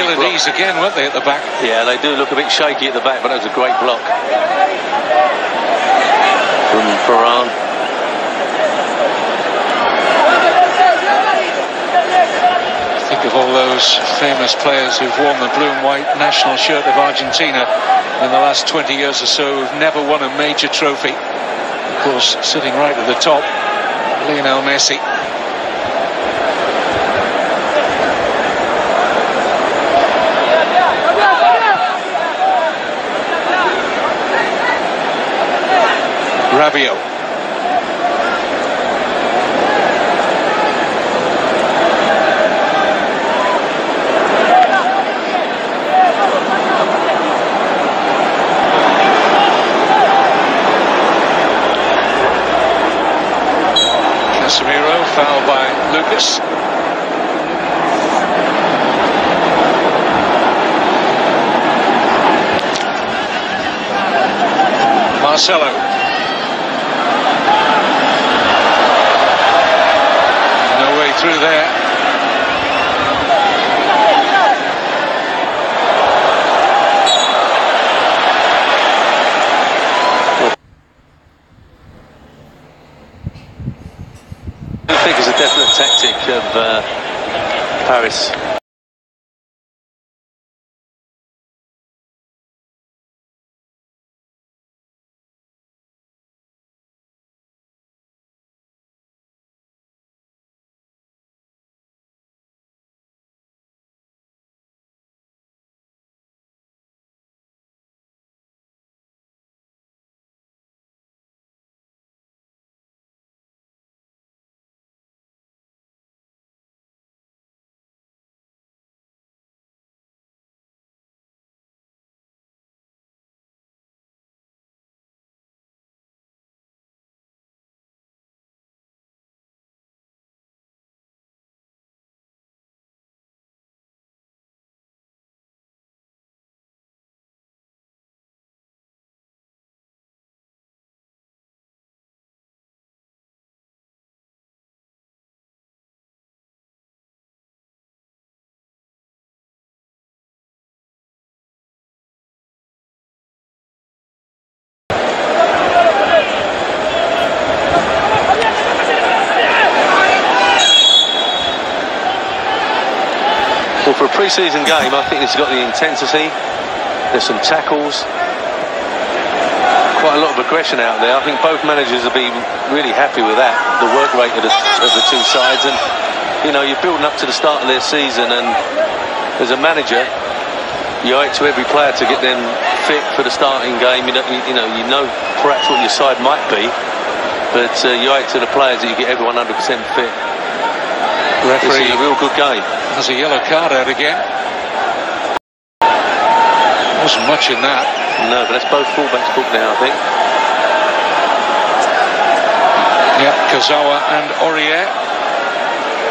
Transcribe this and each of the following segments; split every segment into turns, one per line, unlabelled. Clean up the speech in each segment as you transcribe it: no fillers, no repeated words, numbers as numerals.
Ill at ease again, weren't they, at the back?
Yeah, they do look a bit shaky at the back, but that was a great block from Varane.
Think of all those famous players who've worn the blue and white national shirt of Argentina in the last 20 years or so, who've never won a major trophy. Of course, sitting right at the top, Lionel Messi. Rabiot. Casemiro, fouled by Lucas. Marcelo. No way through there.
I think it's a definite tactic of Paris. Well, for a pre-season game, I think it's got the intensity. There's some tackles, quite a lot of aggression out there. I think both managers will be really happy with that, the work rate of the two sides. And you know, you're building up to the start of their season, and as a manager, you owe it to every player to get them fit for the starting game. You know perhaps what your side might be, but you owe it to the players that you get everyone 100% fit. Referee, this is a real good game.
Has a yellow card out again. Wasn't much in that.
No, but that's both fullbacks booked now, I think.
Yep, Kazawa and Aurier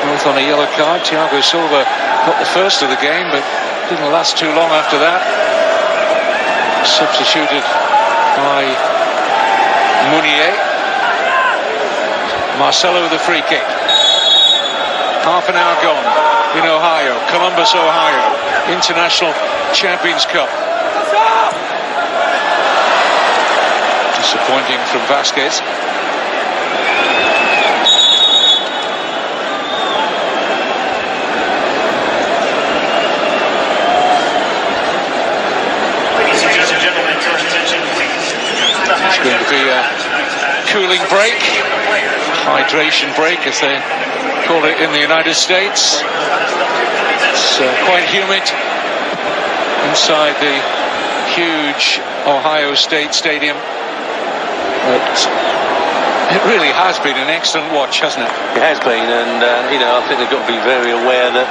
both on a yellow card. Thiago Silva got the first of the game, but didn't last too long after that. Substituted by Meunier. Marcelo with a free kick. Half an hour gone in Ohio, Columbus, Ohio, International Champions Cup. Disappointing from Vasquez. It's going to be a cooling break, hydration break as they call it in the United States. It's quite humid inside the huge Ohio State Stadium, but it really has been an excellent watch, hasn't it?
It has been, and I think they've got to be very aware that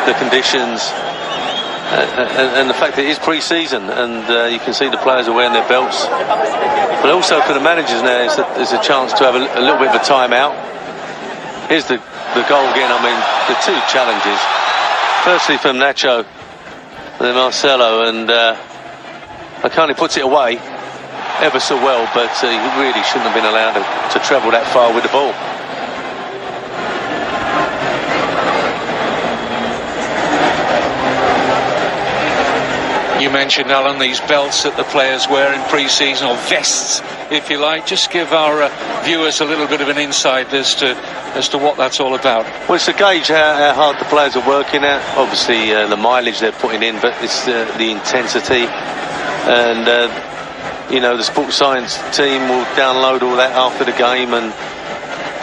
the conditions and the fact that it is pre-season, and you can see the players are wearing their belts, but also for the managers now it's a chance to have a little bit of a time-out. Here's the goal again. I mean, the two challenges. Firstly from Nacho, and then Marcelo, and Akani puts it away ever so well, but he really shouldn't have been allowed to travel that far with the ball.
You mentioned, Alan, these belts that the players wear in pre-season, or vests, if you like. Just give our viewers a little bit of an insight as to what that's all about.
Well, it's to gauge how hard the players are working at. Obviously, the mileage they're putting in, but it's the intensity. And, the sports science team will download all that after the game, and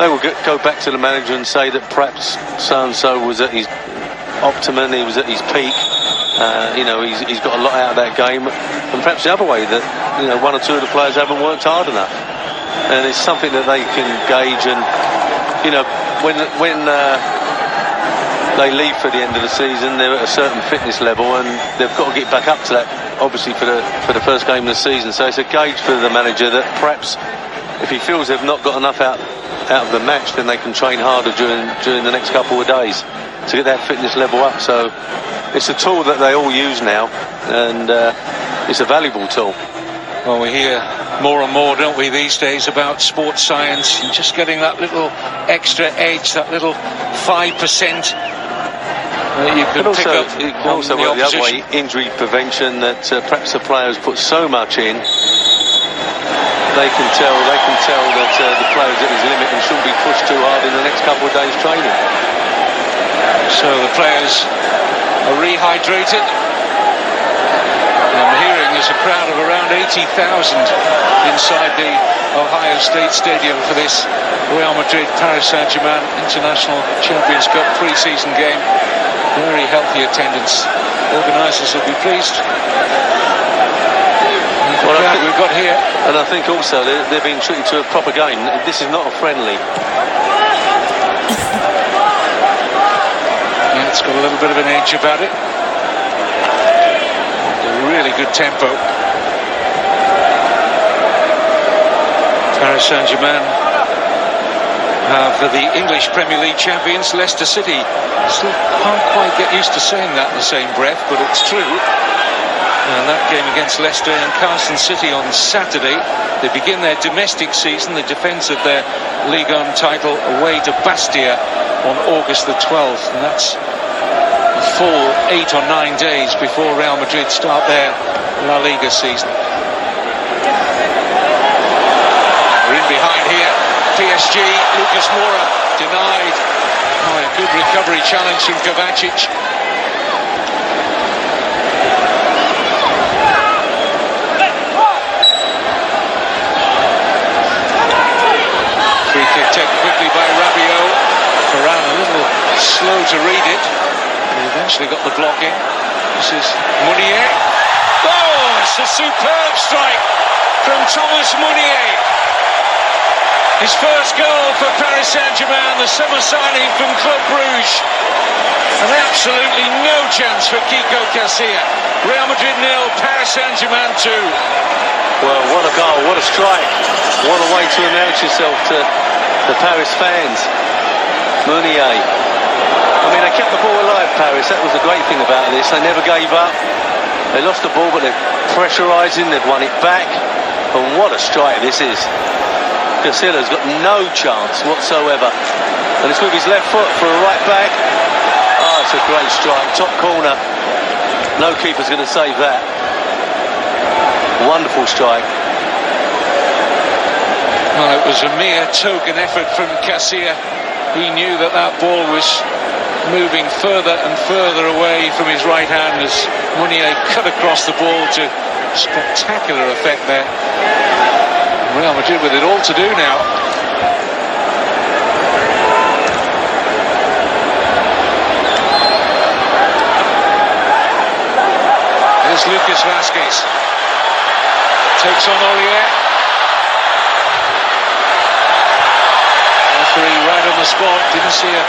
they will go back to the manager and say that perhaps so-and-so was at his optimum, he was at his peak. He's got a lot out of that game, and perhaps the other way that one or two of the players haven't worked hard enough, and it's something that they can gauge. And when they leave for the end of the season, they're at a certain fitness level, and they've got to get back up to that, obviously, for the first game of the season. So it's a gauge for the manager that perhaps if he feels they've not got enough out of the match, then they can train harder during the next couple of days to get that fitness level up. So it's a tool that they all use now, and it's a valuable tool.
Well, we hear more and more, don't we, these days, about sports science and just getting that little extra edge, that little 5% that you can pick up.
It can also work the other way, injury prevention, that perhaps the players put so much in. They can tell that the player's at his limit and shouldn't be pushed too hard in the next couple of days' training.
So the players are rehydrated. I'm hearing there's a crowd of around 80,000 inside the Ohio State Stadium for this Real Madrid Paris Saint-Germain International Champions Cup pre-season game. Very healthy attendance. Organisers will be pleased. Well, I think we've got here,
and I think also they're being treated to a proper game. This is not a friendly.
Yeah, it's got a little bit of an edge about it. A really good tempo. Paris Saint-Germain for the English Premier League champions, Leicester City. Still can't quite get used to saying that in the same breath, but it's true. And that game against Leicester and Carlton City on Saturday. They begin their domestic season, the defence of their Ligue 1 title, away to Bastia on August the 12th. And that's a full 8 or 9 days before Real Madrid start their La Liga season. We're in behind here. PSG, Lucas Moura denied. Oh, a good recovery challenge from Kovacic. Free kick taken quickly by Rabiot. Varane a little slow to read it. He eventually got the block in. This is Meunier. Oh, it's a superb strike from Thomas Meunier. His first goal for Paris Saint-Germain, the summer signing from Club Brugge. And absolutely no chance for Kiko Casilla. Real Madrid 0, Paris Saint-Germain 2.
Well, what a goal, what a strike. What a way to announce yourself to the Paris fans. Meunier. I mean, they kept the ball alive, Paris. That was the great thing about this. They never gave up. They lost the ball, but they're pressurising. They've won it back. And what a strike this is. Casilla's got no chance whatsoever. And it's with his left foot for a right back. Oh, it's a great strike. Top corner. No keeper's going to save that. Wonderful strike.
Well, it was a mere token effort from Casilla. He knew that that ball was moving further and further away from his right hand as Meunier cut across the ball to spectacular effect there. Real Madrid with it all to do now. Here's Lucas Vázquez. Takes on Aurier. Referee right on the spot. Didn't see a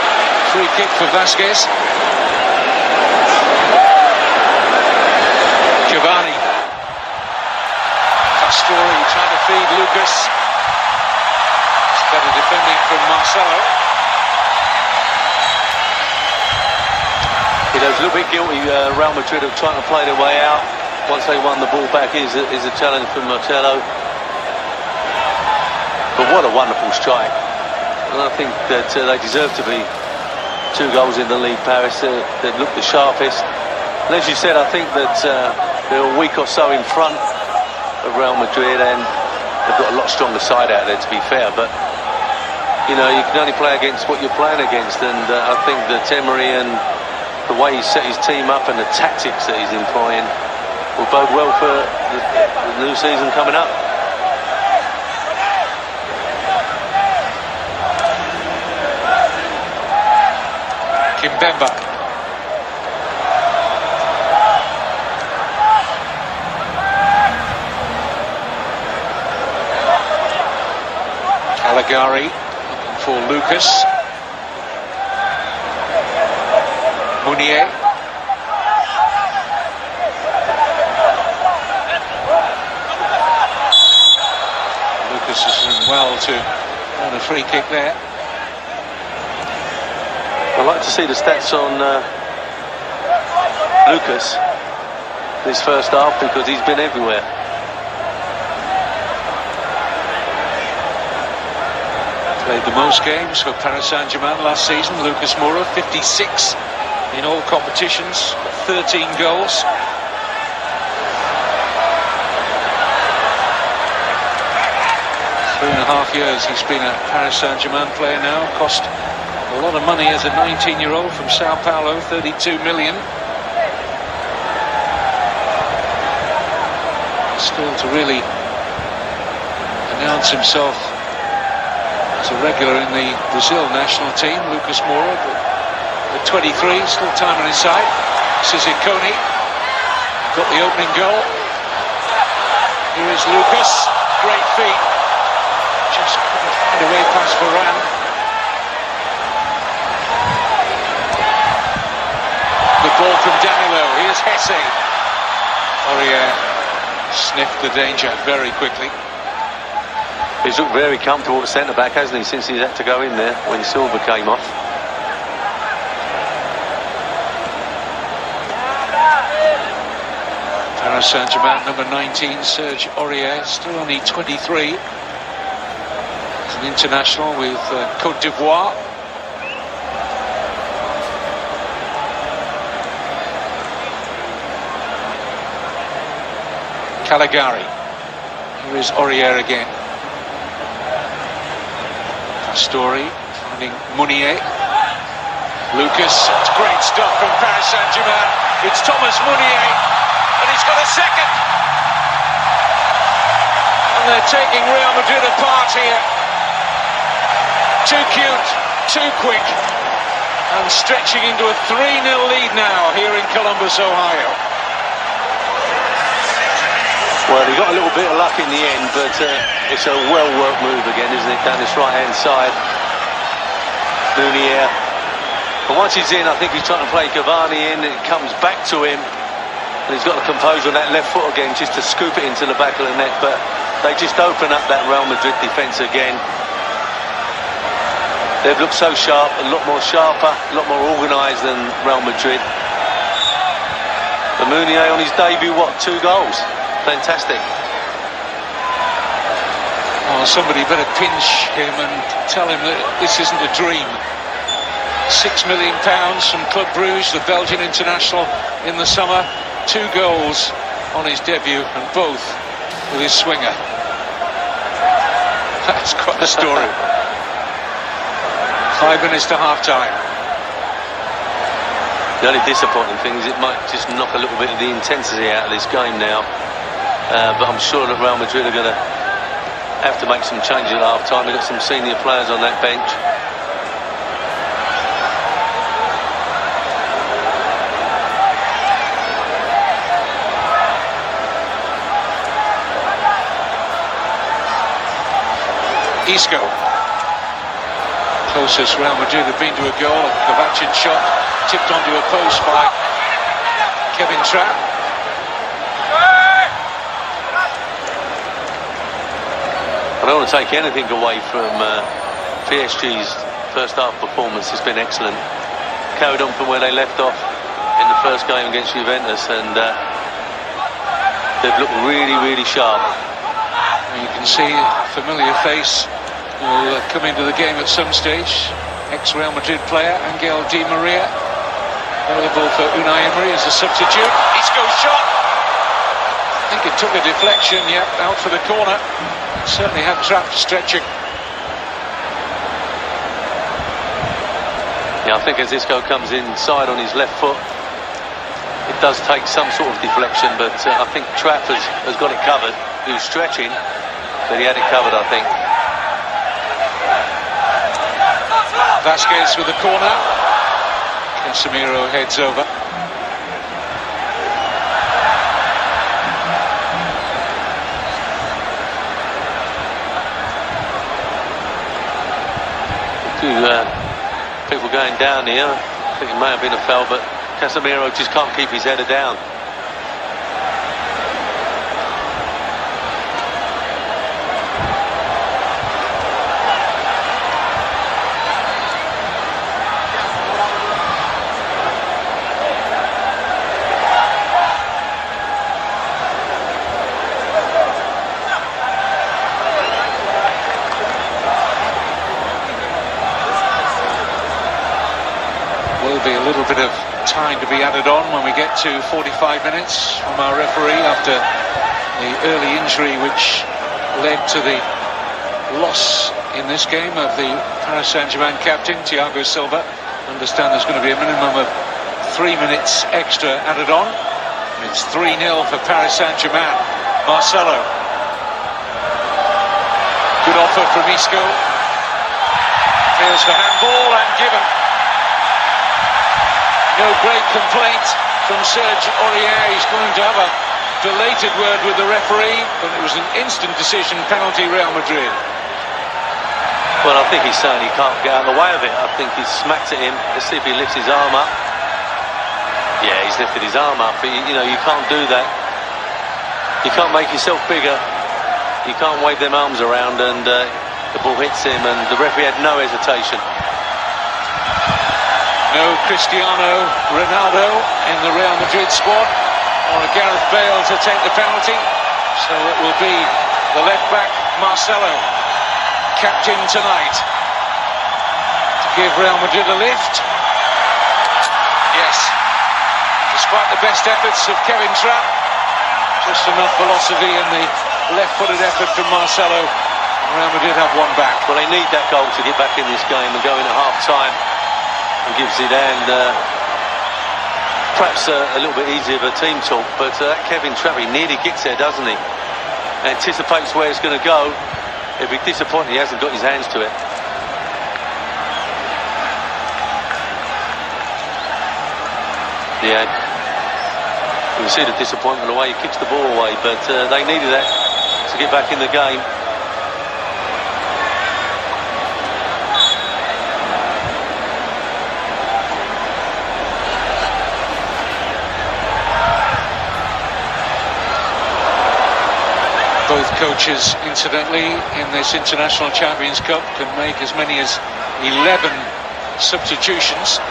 free kick for Vázquez. Giovanni. Pastore trying to feed Lucas. It's better defending from Marcelo.
He was a little bit guilty, Real Madrid, of trying to play their way out. Once they won the ball back is a challenge from Marcelo. But what a wonderful strike. And I think that they deserve to be 2 goals in the league, Paris. They look the sharpest. And as you said, I think that They're a week or so in front of Real Madrid, and they've got a lot stronger side out there, to be fair. But you know, you can only play against what you're playing against, and I think that Emery and the way he set his team up and the tactics that he's employing will bode well for the new season coming up.
Kimpembe. Caligari looking for Lucas. Munier. Lucas has done well to earn a free kick there.
I'd like to see the stats on Lucas this first half, because he's been everywhere.
Played the most games for Paris Saint-Germain last season. Lucas Moura, 56 in all competitions, 13 goals. Three and a half years he's been a Paris Saint-Germain player now. Cost a lot of money as a 19-year-old from Sao Paulo, 32 million. Still to really announce himself as a regular in the Brazil national team, Lucas Moura, but at 23, still time on his side. Sizikoni got the opening goal. Here is Lucas, great feet. Just couldn't find a way past Varane. The ball from Danilo, here's Hesse. Aurier sniffed the danger very quickly.
He's looked very comfortable at centre-back, hasn't he, since he's had to go in there when Silva came off.
Paris Saint-Germain, number 19, Serge Aurier, still only 23. He's an international with Côte d'Ivoire. Caligari. Here is Aurier again. Story finding Munier. Lucas, it's great stuff from Paris Saint-Germain. It's Thomas Munier, and he's got a second. And they're taking Real Madrid apart here. Too cute, too quick, and stretching into a 3-0 lead now here in Columbus, Ohio.
Well, he got a little bit of luck in the end, but it's a well-worked move again, isn't it, down this right-hand side. Munier. And once he's in, I think he's trying to play Cavani in, and it comes back to him. And he's got the composure on that left foot again, just to scoop it into the back of the net. But they just open up that Real Madrid defence again. They've looked so sharp, a lot more sharper, a lot more organised than Real Madrid. And Munier on his debut, what, 2 goals? Fantastic.
Oh, somebody better pinch him and tell him that this isn't a dream. £6 million from Club Brugge, the Belgian international, in the summer. 2 goals on his debut, and both with his swinger. That's quite a story. 5 minutes to half-time.
The only disappointing thing is it might just knock a little bit of the intensity out of this game now. But I'm sure that Real Madrid are going to have to make some changes at half-time. They've got some senior players on that bench.
Isco. Closest Real Madrid have been to a goal. A Kovacic shot tipped onto a post by Kevin Trapp.
I don't want to take anything away from PSG's first half performance. It's been excellent. Carried on from where they left off in the first game against Juventus, and they've looked really, really sharp.
And you can see a familiar face will come into the game at some stage. Ex-Real Madrid player Angel Di Maria, available for Unai Emery as a substitute. Isco shot, I think it took a deflection, yep, out for the corner. Certainly had trapped stretching.
Yeah, I think as Isco comes inside on his left foot, it does take some sort of deflection, but I think Trapp has got it covered. He was stretching, but he had it covered, I think.
Vasquez with the corner. Casemiro heads over.
People going down here. I think it may have been a foul, but Casemiro just can't keep his header down.
Will be a little bit of time to be added on when we get to 45 minutes from our referee after the early injury which led to the loss in this game of the Paris Saint-Germain captain, Thiago Silva. I understand there's going to be a minimum of 3 minutes extra added on. It's 3-0 for Paris Saint-Germain. Marcelo. Good offer from Isco. Here's the handball and given. No great complaint from Serge Aurier. He's going to have a belated word with the referee, but it was an instant decision, penalty Real Madrid.
Well, I think he's saying he can't get out of the way of it. I think he's smacked at him. Let's see if he lifts his arm up. Yeah, he's lifted his arm up, but you know, you can't do that. You can't make yourself bigger. You can't wave them arms around, and the ball hits him, and the referee had no hesitation.
No Cristiano Ronaldo in the Real Madrid squad, or a Gareth Bale to take the penalty. So it will be the left-back Marcelo, captain tonight, to give Real Madrid a lift. Yes, despite the best efforts of Kevin Trapp, just enough velocity in the left-footed effort from Marcelo. Real Madrid have one back.
Well, they need that goal to get back in this game and go in at half-time. And gives Zidane perhaps a little bit easier of a team talk, but Kevin Trapp, he nearly gets there, doesn't he? Anticipates where it's going to go. It'd be disappointing he hasn't got his hands to it. Yeah, you can see the disappointment the way he kicks the ball away, but they needed that to get back in the game.
Both coaches, incidentally, in this International Champions Cup can make as many as 11 substitutions.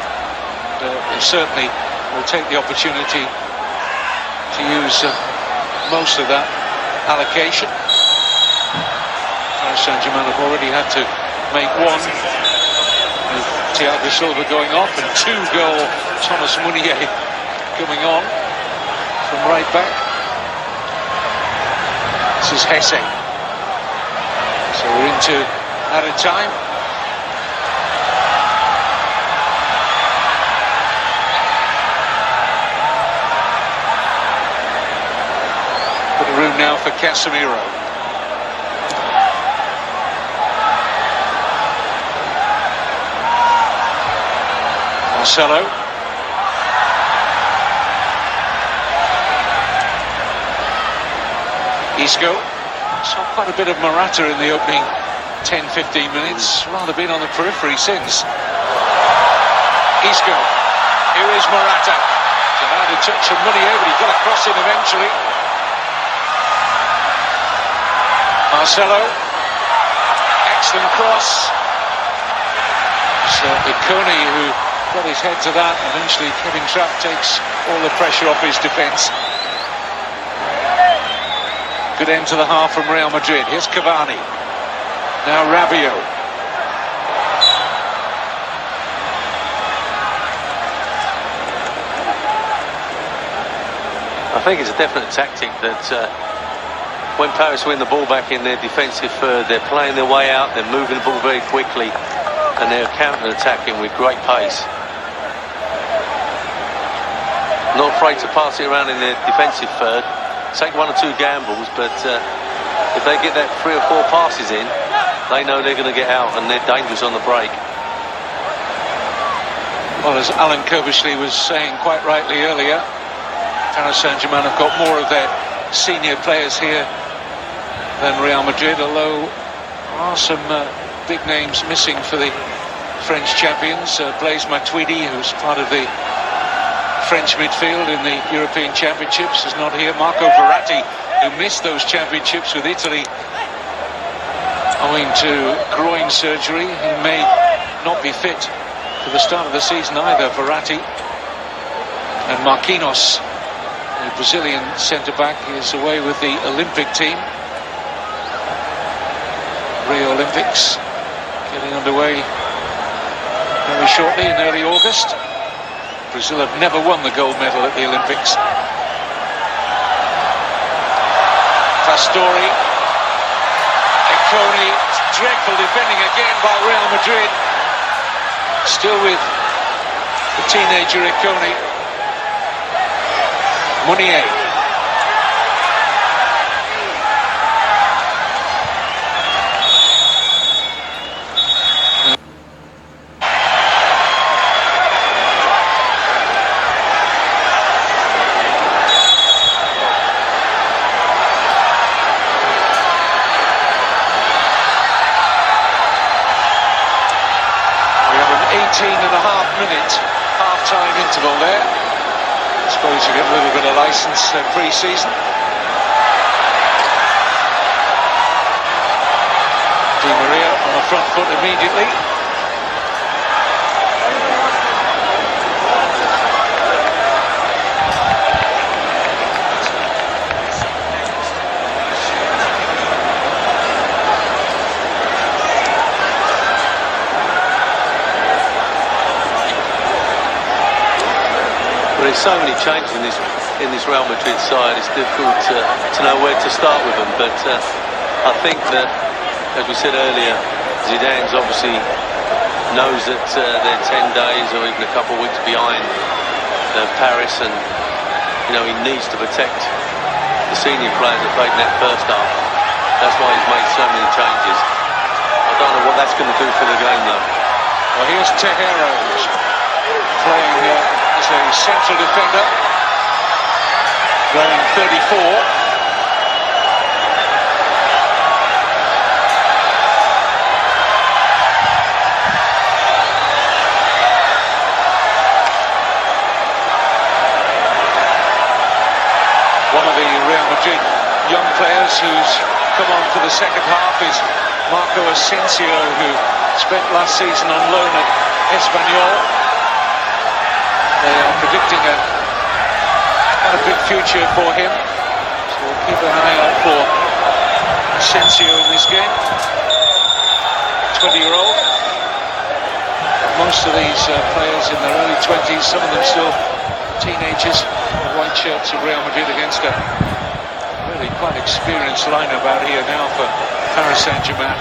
They certainly will take the opportunity to use most of that allocation. Paris Saint-Germain have already had to make one, with Thiago Silva going off, and 2-goal Thomas Meunier coming on from right back. This is Hesse. So we're into added time. Bit of room now for Casemiro. Marcelo. Isco. Saw quite a bit of Morata in the opening 10-15 minutes. Rather been on the periphery since. Isco. Here is Morata. Denied a touch from Meunier, but he got across him eventually. Marcelo. Excellent cross. So Ikone, who got his head to that. Eventually Kevin Trapp takes all the pressure off his defence. Good end to the half from Real Madrid. Here's Cavani. Now Rabiot.
I think it's a definite tactic that when Paris win the ball back in their defensive third, they're playing their way out, they're moving the ball very quickly, and they're counter-attacking with great pace. Not afraid to pass it around in their defensive third, take one or two gambles, but if they get that 3 or 4 passes in, they know they're going to get out and they're dangerous on the break.
Well, as Alan Kirbishley was saying quite rightly earlier, Paris Saint-Germain have got more of their senior players here than Real Madrid, although there are some big names missing for the French champions. Blaise Matuidi, who's part of the French midfield in the European Championships, is not here. Marco Verratti, who missed those championships with Italy owing to groin surgery, he may not be fit for the start of the season either. Verratti and Marquinhos, the Brazilian centre-back, is away with the Olympic team. Rio Olympics getting underway very shortly in early August. Brazil have never won the gold medal at the Olympics. Pastore, Iconi, dreadful defending again by Real Madrid. Still with the teenager Iconi. Meunier. Half-time interval there. I suppose you get a little bit of licence pre-season. Di Maria on the front foot immediately.
There's so many changes in this Real Madrid side. It's difficult to know where to start with them. But I think that, as we said earlier, Zidane's obviously knows that they're 10 days or even a couple of weeks behind Paris, and he needs to protect the senior players that played in that first half. That's why he's made so many changes. I don't know what that's going to do for the game, though.
Well, here's Tejero playing as a central defender, wearing 34. One of the Real Madrid young players who's come on for the second half is Marco Asensio, who spent last season on loan at Espanyol. They are predicting quite a big future for him, so we'll keep an eye out for Asensio in this game. 20-year-old. Most of these players in their early 20s, some of them still teenagers, the white shirts of Real Madrid against a really quite experienced lineup out here now for Paris Saint-Germain.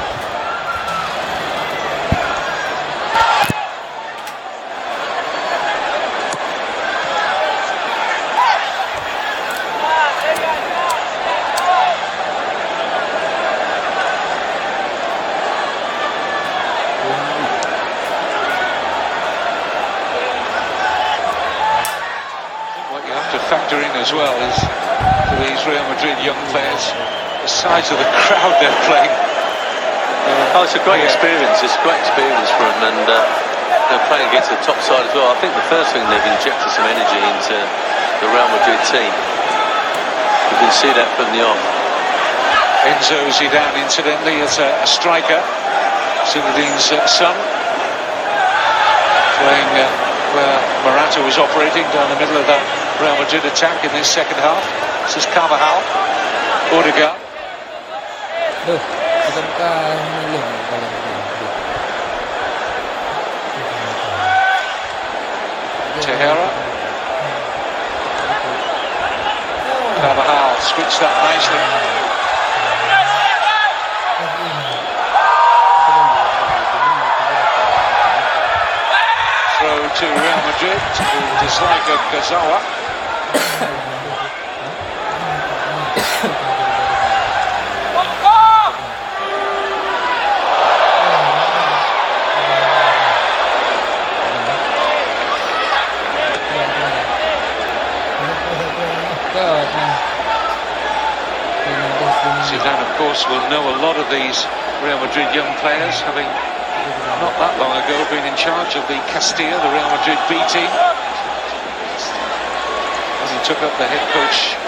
Factor in as well is for these Real Madrid young players, the size of the crowd they're playing.
It's a great experience. It's a great experience for them, and they're playing against the top side as well. I think the first thing, they've injected some energy into the Real Madrid team. You can see that from the off.
Enzo Zidane, incidentally, is a striker, Zinedine's son, playing where Morata was operating down the middle of that Real Madrid attack in this second half. This is Carvajal, Odegaard. Tejera. switched that nicely. Throw to Realmadrid, to the dislike of Kazawa. Zidane, of course, will know a lot of these Real Madrid young players, having not that long ago been in charge of the Castilla, the Real Madrid B team. And he took up the head coach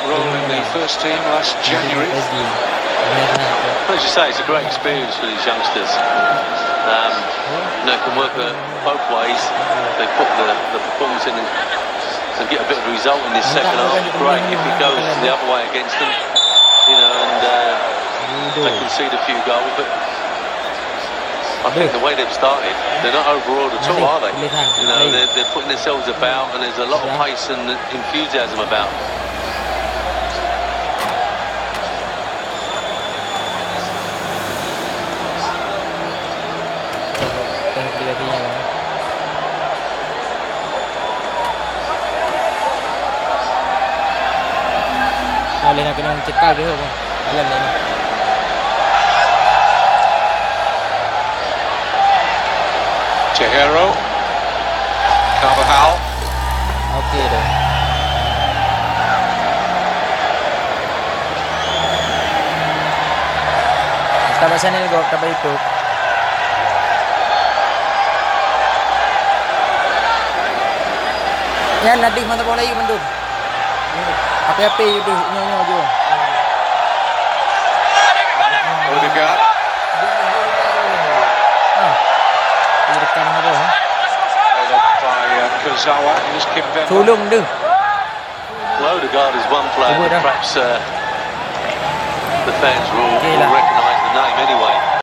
role in the first team last January.
As you say, it's a great experience for these youngsters. It can work both ways. They put the performance in and get a bit of a result in this second half. Great. If it goes the other way against them, and they concede a few goals, but I think the way they've started, they're not overawed at all, are they? They're putting themselves about, and there's a lot of pace and enthusiasm about.
Boleh nak kena cekal dia pun. Alam ni.
Chihiro, Carvajal.
Okey dah. Tambah sana ni gol, tambah itu. Yan, nanti mata bola lagi mandum. Apa-apa je tu, nyonya je.
Bagikan.
Dia dekat mana tu?
By Kazawa, here's Kim Bemba.
Tolong dia.
Odegaard is one player that perhaps the fans will recognise the name anyway.